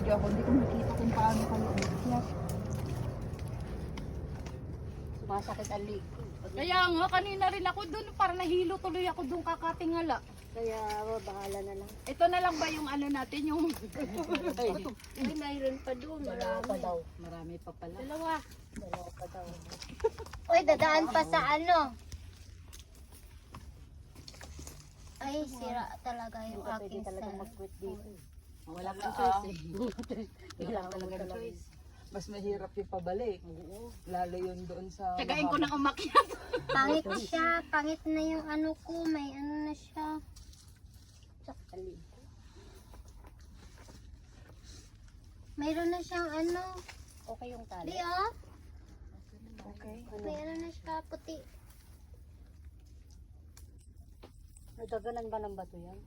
video ako, hindi ko nakita kung paano kami umakyat. Sumasakit ang likod. Kaya nga, kanina rin ako doon, para nahilo tuloy ako doon kakatingala. Kaya bahala na lang. Ito na lang ba yung ano natin, yung... Ay, mayroon pa doon. Marami. Marami pa pala. Dalawa pa daw. Uy, dadaan pa sa ano. Ay, sira talaga yung aking cell. Wala kang choice eh. Wala talaga choice. Mas mahirap yung pabalik. Lalo yun doon sa... Tagayin ko na umakyat. Pangit siya. Pangit na yung ano ko. May ano na siya. Sakali. Mayroon na siyang ano. Okay yung tali? Di oh. Okay. May ano na siya. Puti. Nadaganan ba ng bato yan?